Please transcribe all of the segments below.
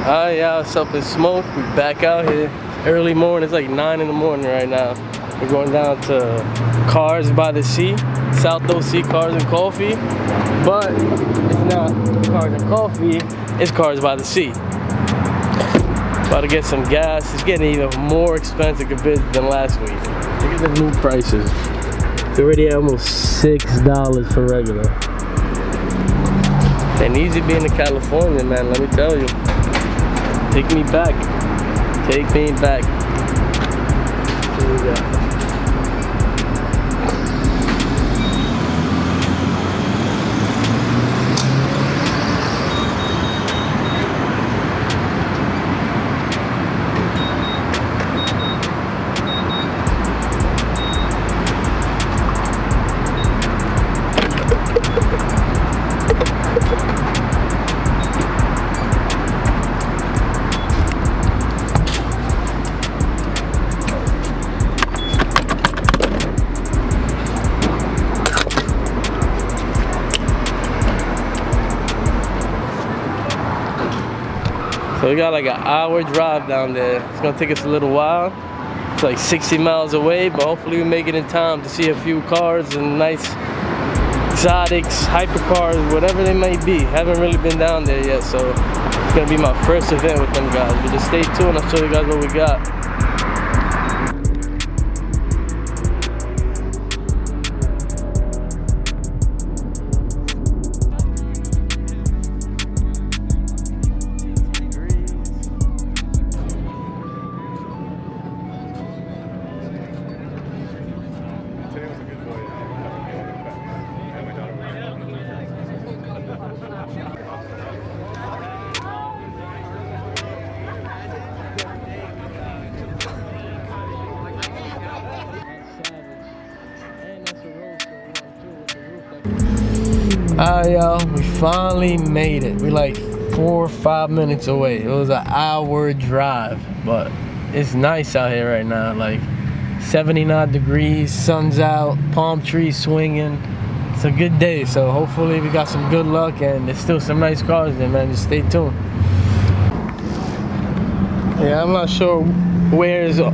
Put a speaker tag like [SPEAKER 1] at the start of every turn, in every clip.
[SPEAKER 1] Alright, y'all, it's Up in Smoke. We back out here early morning. It's like 9 in the morning right now. We're going down to Cars by the Sea, South OC Cars and Coffee. But it's not Cars and Coffee, it's Cars by the Sea. About to get some gas. It's getting even more expensive compared than last week. Look at the new prices. It's already almost $6 for regular. And easy being in California, man, let me tell you. Take me back. Take me back. Here we go. So we got like an hour drive down there. It's gonna take us a little while. It's like 60 miles away, but hopefully we make it in time to see a few cars and nice exotics, hypercars, whatever they may be. Haven't really been down there yet, so it's gonna be my first event with them guys. But just stay tuned, I'll show you guys what we got. Alright, y'all, we finally made it. We're like 4 or 5 minutes away. It was an hour drive, but it's nice out here right now. Like 79 degrees, sun's out, palm trees swinging. It's a good day, so hopefully we got some good luck and there's still some nice cars there, man. Just stay tuned. Yeah, I'm not sure where's all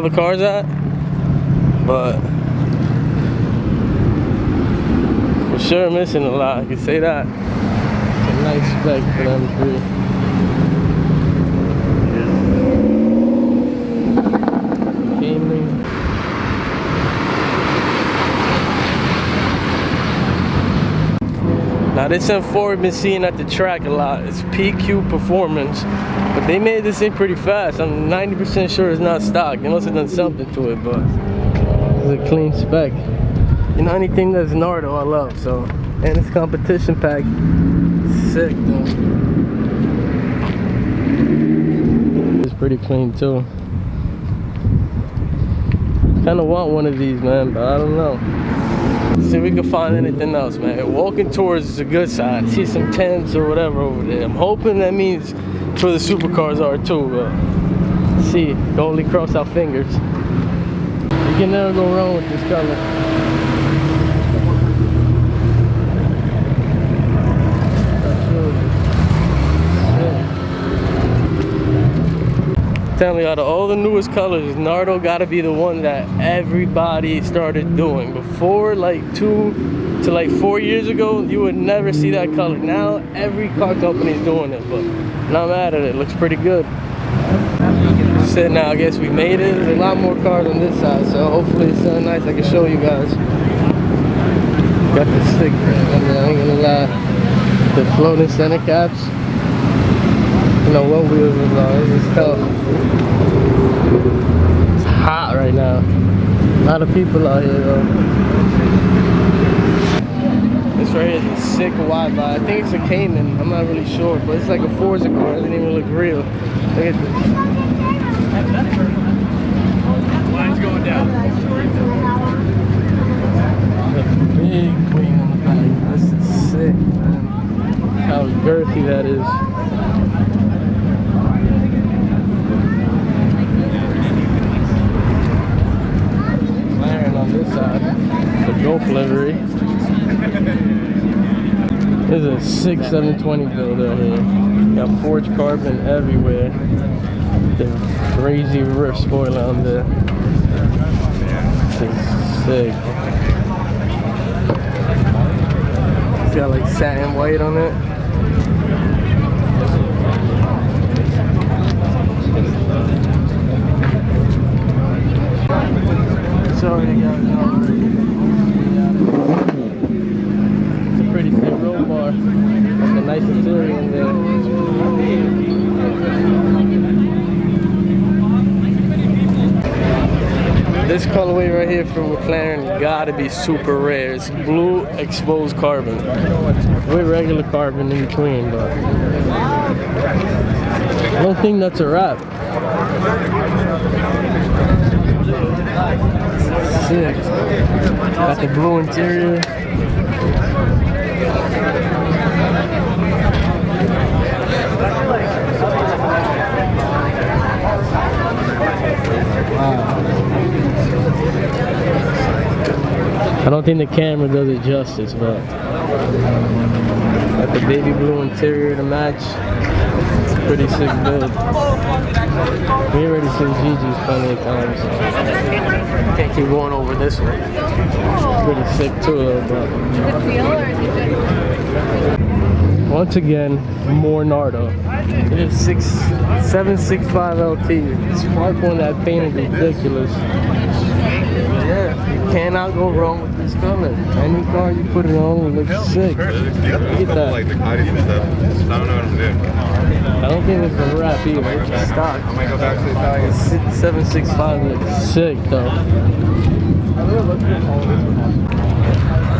[SPEAKER 1] the cars at, but for sure missing a lot, I can say that. It's a nice spec for them three. Camry. Now this M4 we've been seeing at the track a lot. It's PQ Performance, but they made this thing pretty fast. I'm 90% sure it's not stock. They must have done something to it, but it's a clean spec. You know, anything that's Nardo I love, so. And it's competition pack. Sick though. It's pretty clean too. Kinda want one of these, man, but I don't know. Let's see if we can find anything else, man. Walking towards the good side. See some tents or whatever over there. I'm hoping that means for the supercars are too, but let's see. Can only cross our fingers. You can never go wrong with this color. Telling you, out of all the newest colors, Nardo gotta be the one that everybody started doing. Before, like 2 to like 4 years ago, you would never see that color. Now every car company is doing it, but not mad at it. It looks pretty good. Said now, I guess we made it. There's a lot more cars on this side, so hopefully it's something nice I can show you guys. Got the stick, man. I ain't gonna lie. The floating center caps. You know what wheels is on. This is tough. It's hot right now. A lot of people out here though. This right here is a sick wide body. I think it's a Cayman. I'm not really sure, but it's like a Forza car. It doesn't even look real. Look at this. Line's going down. The big wing on the back. This is sick, man. How girthy that is. This side, the Gulf livery. This is a sick 720 build right here. Got forged carbon everywhere. The crazy reverse spoiler on there. This is sick. It's got like satin white on it. Sorry guys, it's a pretty thick roll bar. Like a nice interior in there. This colorway right here from McLaren gotta be super rare. It's blue exposed carbon with regular carbon in between, but I don't think that's a wrap. Sick. Got the blue interior. Wow. I don't think the camera does it justice, but got the baby blue interior to match. It's a pretty sick build. We already seen Gigi's plenty of times. Can't keep going over this one. It's pretty sick too, though. But
[SPEAKER 2] Is it feel or is it good?
[SPEAKER 1] once again, more Nardo. It is 765 LT. Spark one that painted ridiculous. Yeah, you cannot go wrong with this color. Any car you put it on, it looks sick. Look at that.
[SPEAKER 3] Like the Cuddies and stuff. I don't know what I'm doing.
[SPEAKER 1] I don't think it's a wrap either. It's just stock.
[SPEAKER 3] I might go back to the Italian.
[SPEAKER 1] 765 looks sick though.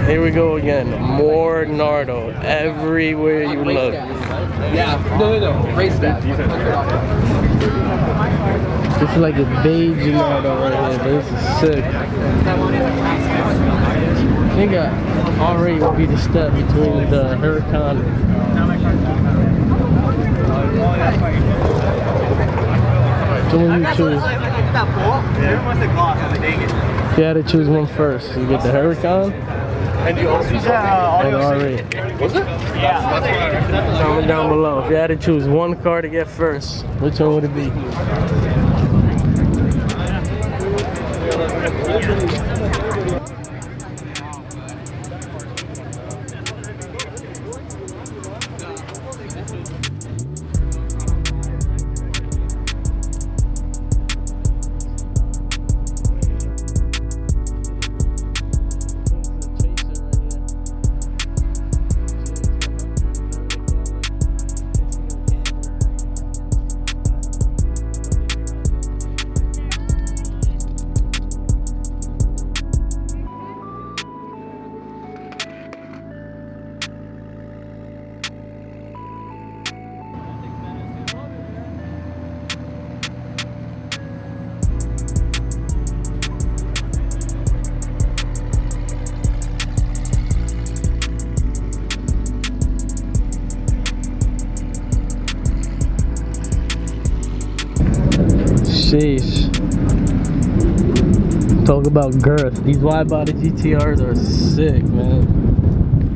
[SPEAKER 1] Here we go again. More Nardo everywhere you look.
[SPEAKER 4] Yeah, no. Race that.
[SPEAKER 1] This is like a beige Nardo right here. This is sick. I think already would be the step between the Huracan. So when you choose, if you had to choose one first, you get the Huracan and RE.
[SPEAKER 3] Was it?
[SPEAKER 1] Comment down below. If you had to choose one car to get first, which one would it be? Sheesh. Talk about girth. These wide body GTRs are sick, man.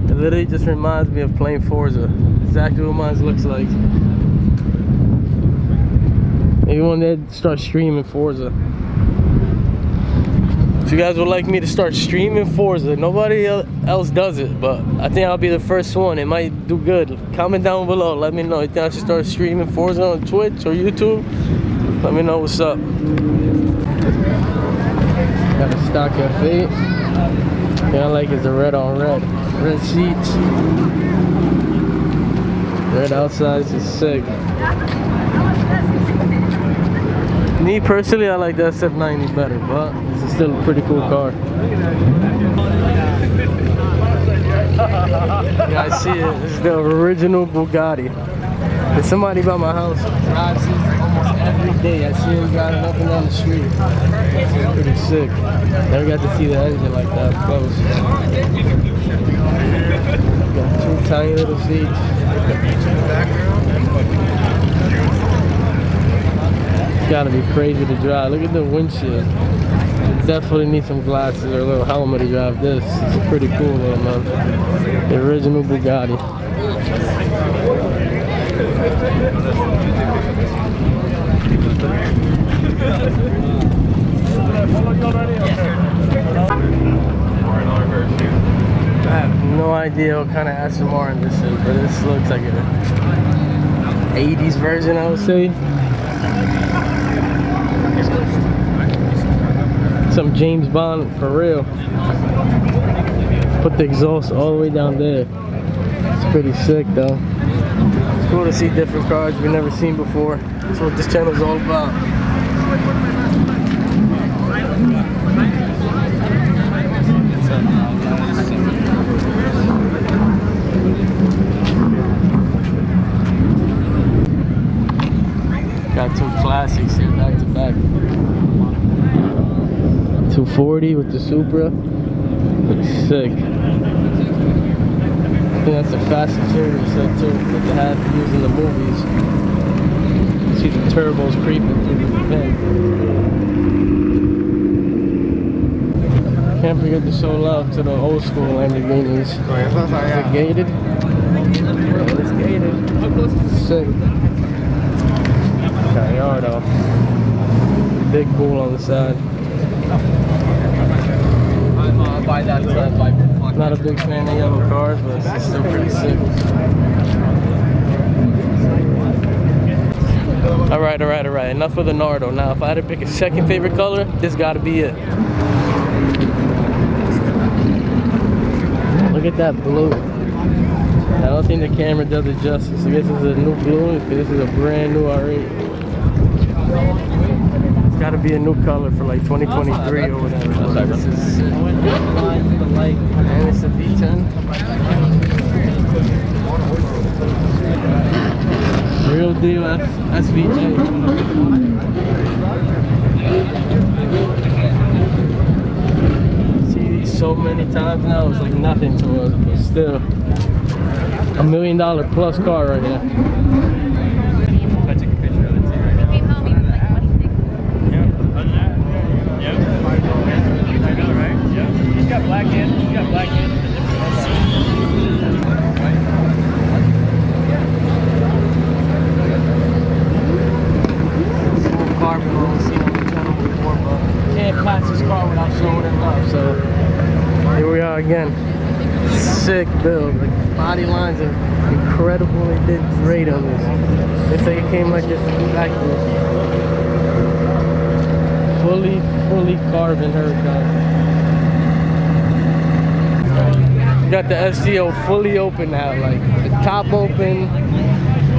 [SPEAKER 1] It literally just reminds me of playing Forza. Exactly what mine looks like. Maybe one day start streaming Forza. If you guys would like me to start streaming Forza, nobody else does it, but I think I'll be the first one. It might do good. Comment down below. Let me know. You think I should start streaming Forza on Twitch or YouTube? Let me know what's up. Got a stock F8. Thing I like is the red on red. Red seats. Red outsides is sick. Me personally, I like the SF90 better, but it's still a pretty cool car. Yeah, I see it. It's the original Bugatti. There's somebody by my house drives it almost every day. I see him driving up and down the street. It's pretty sick. Never got to see the engine like that up close. Got two tiny little seats. It's gotta be crazy to drive. Look at the windshield. definitely need some glasses or a little helmet to drive this. It's pretty cool though, man. The original Bugatti. I have no idea what kind of Aston Martin this is, but this looks like an 80s version, I would say. Some James Bond for real. Put the exhaust all the way down there. It's pretty sick though. It's cool to see different cars we've never seen before. That's what this channel is all about. Got two classics here back to back. 240 with the Supra. Looks sick. I think that's the Fast and Furious set too that they had used in the movies. See the turbos creeping through the vent. Can't forget to show love to the old school Lamborghinis. Is it gated? It's gated. Sick. Gallardo. Big bull on the side. Not a big fan of yellow cars, but it's still pretty sick. Alright. Enough of the Nardo. Now, if I had to pick a second favorite color, this gotta be it. Look at that blue. I don't think the camera does it justice. I guess it's a new blue. This is a brand new R8. It's got to be a new color for like 2023 or whatever. This is sick. And it's a V10. Real deal SVJ. See these so many times now, it's like nothing to us, but still. $1 million plus car right here. Again, sick build. Like body lines are incredible. They did great on this. It's like it came like this from the factory. Fully carbon hurricane. Got the STO fully open now. Like the top open,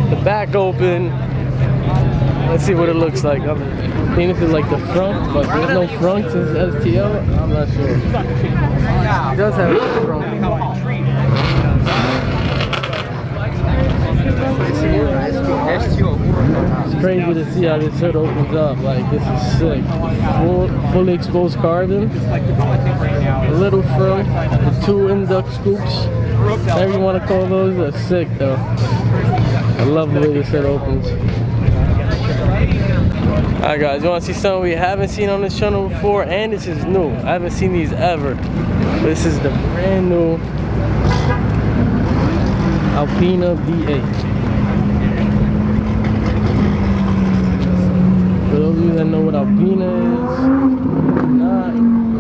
[SPEAKER 1] the back open. Let's see what it looks like. I think this is like the front, but there's no front to the STO. I'm not sure. It does have a front. It's crazy to see how this hood opens up. Like this is sick. Fully exposed carbon. A little front. The 2 induct scoops. Whatever you want to call those. They're sick though. I love the way this hood opens. Alright guys, you want to see something we haven't seen on this channel before, and this is new. I haven't seen these ever. This is the brand new Alpina V8. For those of you that know what Alpina is,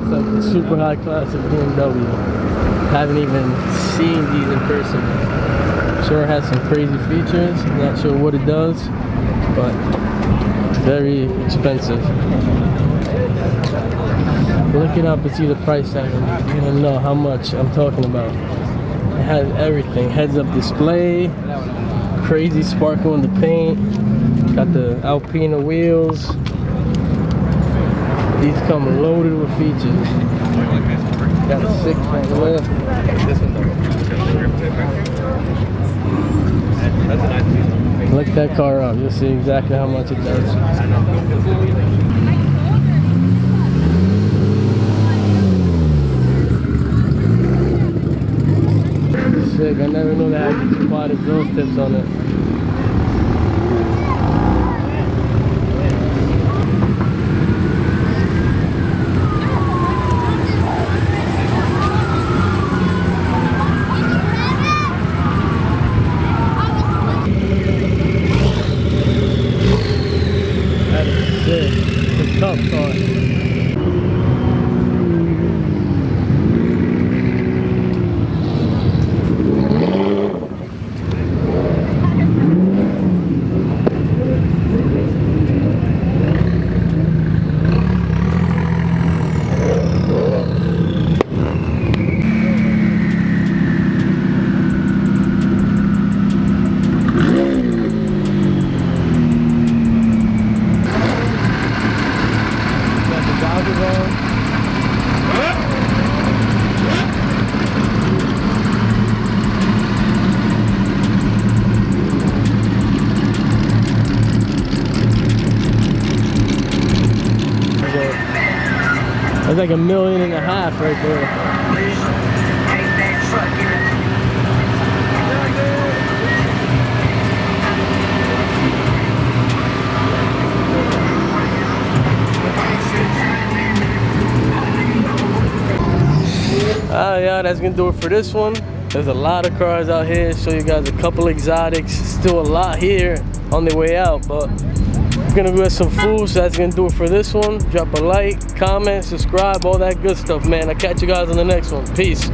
[SPEAKER 1] it's like the super high class of BMW. Haven't even seen these in person. I'm sure it has some crazy features. I'm not sure what it does, but very expensive. Look it up and see the price tag. You're gonna know how much I'm talking about. It has everything. Heads-up display, crazy sparkle in the paint. Got the Alpina wheels. These come loaded with features. Got a 6-point lift. Look that car up, you'll see exactly how much it does. Sick, I never knew that I could quad exhaust tips on it. That's like $1.5 million right there. Alright, y'all, that's gonna do it for this one. There's a lot of cars out here. Show you guys a couple exotics. Still a lot here on the way out, but we're gonna get some food, so that's gonna do it for this one. Drop a like, comment, subscribe, all that good stuff, man. I'll catch you guys on the next one. Peace.